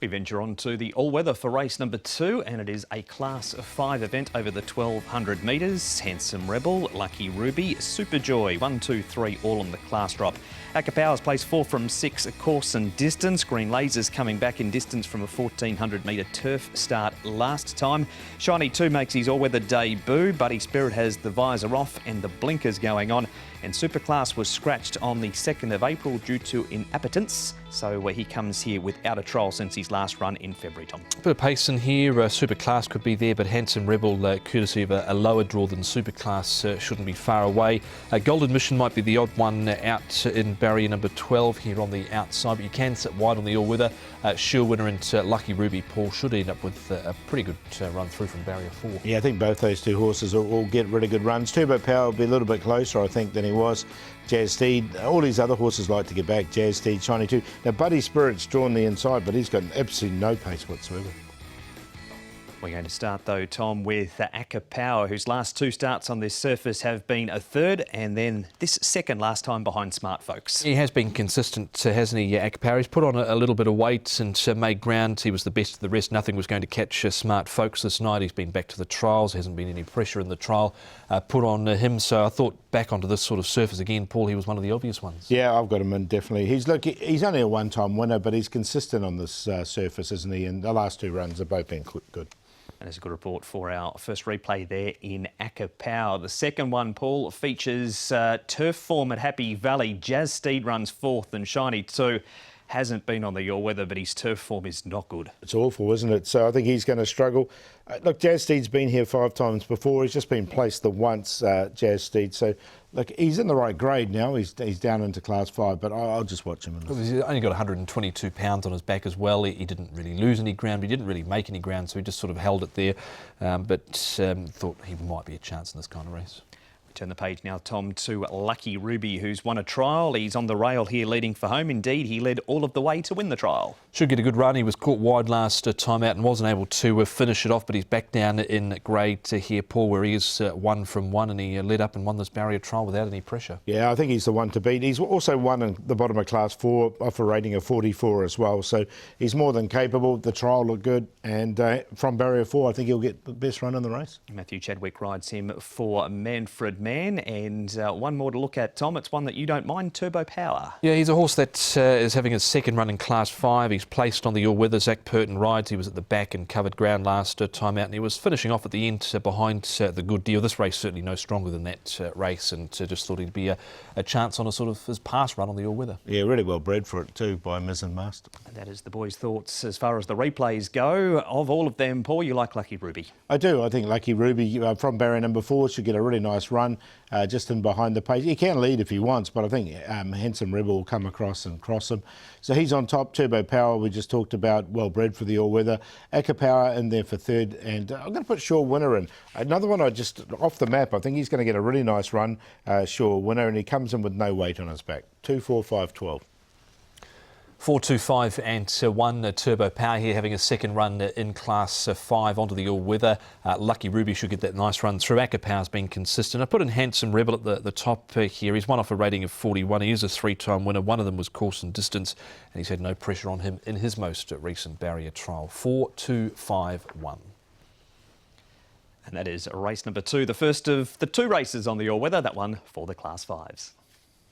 We venture on to the all-weather for race number 2, and it is a Class 5 event over the 1200 metres. Handsome Rebel, Lucky Ruby, Super Joy, 1, 2, 3, all on the class drop. Aka Powers placed 4 from 6 course and distance. Green Lasers coming back in distance from a 1400 metre turf start last time. Shiny 2 makes his all-weather debut. Buddy Spirit has the visor off and the blinkers going on. And Superclass was scratched on the 2nd of April due to inappetence. So he comes here without a trial since his last run in February, Tom. A bit of pace in here. Superclass could be there, but Handsome Rebel, courtesy of a lower draw than Superclass, shouldn't be far away. Golden Mission might be the odd one out in barrier number 12 here on the outside, but you can sit wide on the all-weather. Sure Winner and Lucky Ruby, Paul, should end up with a pretty good run through from barrier 4. Yeah, I think both those two horses will get really good runs. Turbo Power will be a little bit closer, I think, than he was. Jazz Steed, all these other horses like to get back. Jazz Steed, Shiny 2. Now, Buddy Spirit's drawn the inside, but he's got absolutely no pace whatsoever. We're going to start, though, Tom, with Aka Power, whose last 2 starts on this surface have been a third, and then this second last time behind Smart Folks. He has been consistent, hasn't he, Aka Power? He's put on a little bit of weight and made ground. He was the best of the rest. Nothing was going to catch Smart Folks this night. He's been back to the trials. Hasn't been any pressure in the trial put on him. So I thought back onto this sort of surface again, Paul, he was one of the obvious ones. Yeah, I've got him in, definitely. He's only a one-time winner, but he's consistent on this surface, isn't he? And the last 2 runs have both been good. And there's a good report for our first replay there in Aka Power. The second one, Paul, features turf form at Happy Valley. Jazz Steed runs 4th and Shiny 2 hasn't been on the all-weather, but his turf form is not good. It's awful, isn't it? So I think he's going to struggle. Look, Jazz Steed's been here 5 times before. He's just been placed the once, Jazz Steed. So, look, he's in the right grade now. He's down into Class 5, but I'll just watch him. He's only got 122 pounds on his back as well. He didn't really lose any ground. He didn't really make any ground, so he just sort of held it there. But thought he might be a chance in this kind of race. We turn the page now, Tom, to Lucky Ruby, who's won a trial. He's on the rail here leading for home. Indeed, he led all of the way to win the trial. Should get a good run. He was caught wide last time out and wasn't able to finish it off, but he's back down in grade here, Paul, where he is 1 from 1, and he led up and won this barrier trial without any pressure. Yeah, I think he's the one to beat. He's also won in the bottom of Class 4 off a rating of 44 as well, so he's more than capable. The trial looked good, and from barrier 4, I think he'll get the best run in the race. Matthew Chadwick rides him for Manfred Man, and one more to look at, Tom. It's one that you don't mind, Turbo Power. Yeah, he's a horse that is having his second run in Class 5. He's placed on the all-weather. Zach Purton rides. He was at the back and covered ground last time out, and he was finishing off at the end behind the Good Deal. This race certainly no stronger than that race, and just thought he'd be a chance on a sort of his past run on the all-weather. Yeah, really well bred for it too by Miz and Master. And that is the boys' thoughts as far as the replays go. Of all of them, Paul, you like Lucky Ruby? I do. I think Lucky Ruby from barrier number 4 should get a really nice run just in behind the pace. He can lead if he wants, but I think Handsome Rebel will come across and cross him. So he's on top. Turbo Power, we just talked about, well bred for the all-weather. Aka Power in there for 3rd, and I'm going to put Sure Winner in. Another one I just off the map. I think he's going to get a really nice run, Sure Winner, and he comes in with no weight on his back. 2, 4, 5, 12. 4, 2, 5 and 1. Turbo Power here having a second run in Class 5 onto the all-weather. Lucky Ruby should get that nice run through. Aka Power's been consistent. I put in Handsome Rebel at the top here. He's won off a rating of 41. He is a 3-time winner. One of them was course and distance, and he's had no pressure on him in his most recent barrier trial. 4, 2, 5, 1. And that is race number 2, the first of the 2 races on the all-weather, that one for the Class 5s.